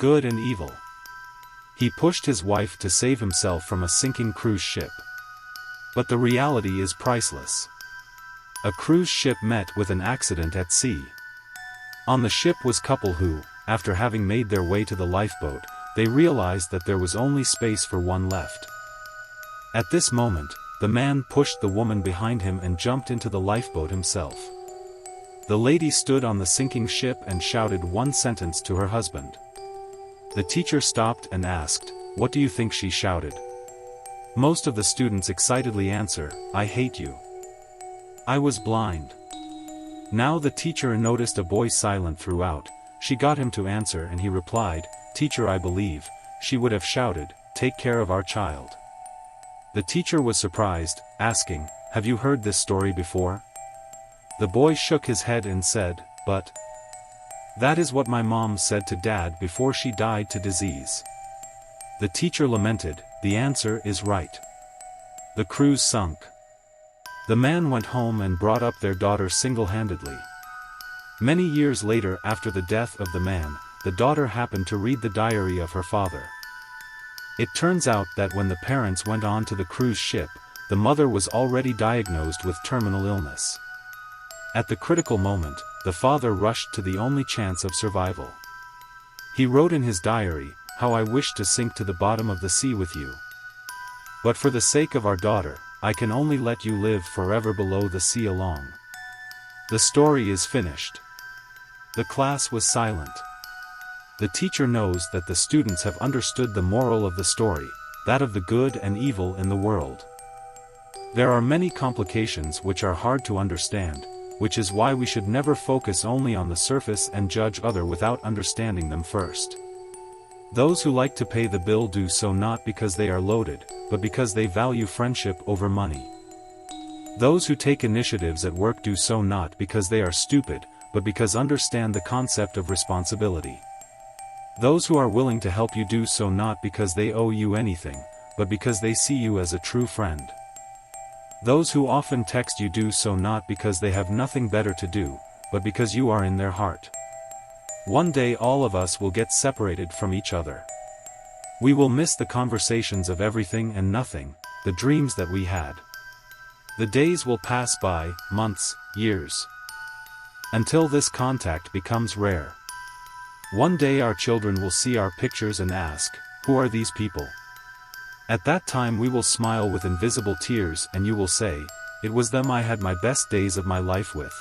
good and evil. He pushed his wife to save himself from a sinking cruise ship. But the reality is priceless. A cruise ship met with an accident at sea. On the ship was a couple who, after having made their way to the lifeboat, they realized that there was only space for one left. At this moment, the man pushed the woman behind him and jumped into the lifeboat himself. The lady stood on the sinking ship and shouted one sentence to her husband. The teacher stopped and asked, "What do you think she shouted?" Most of the students excitedly answer, "I hate you. I was blind." Now the teacher noticed a boy silent throughout. She got him to answer and he replied, "Teacher, I believe she would have shouted, 'Take care of our child.'" The teacher was surprised, asking, "Have you heard this story before?" The boy shook his head and said, "But that is what my mom said to Dad before she died to disease." The teacher lamented, "The answer is right." The cruise sunk. The man went home and brought up their daughter single-handedly. Many years later, after the death of the man, the daughter happened to read the diary of her father. It turns out that when the parents went on to the cruise ship, the mother was already diagnosed with terminal illness. At the critical moment, the father rushed to the only chance of survival. He wrote in his diary, "How I wish to sink to the bottom of the sea with you. But for the sake of our daughter, I can only let you live forever below the sea alone." The story is finished. The class was silent. The teacher knows that the students have understood the moral of the story, that of the good and evil in the world. There are many complications which are hard to understand, which is why we should never focus only on the surface and judge others without understanding them first. Those who like to pay the bill do so not because they are loaded, but because they value friendship over money. Those who take initiatives at work do so not because they are stupid, but because understand the concept of responsibility. Those who are willing to help you do so not because they owe you anything, but because they see you as a true friend. Those who often text you do so not because they have nothing better to do, but because you are in their heart. One day all of us will get separated from each other. We will miss the conversations of everything and nothing, the dreams that we had. The days will pass by, months, years, until this contact becomes rare. One day our children will see our pictures and ask, "Who are these people?" At that time we will smile with invisible tears and you will say, "It was them I had my best days of my life with."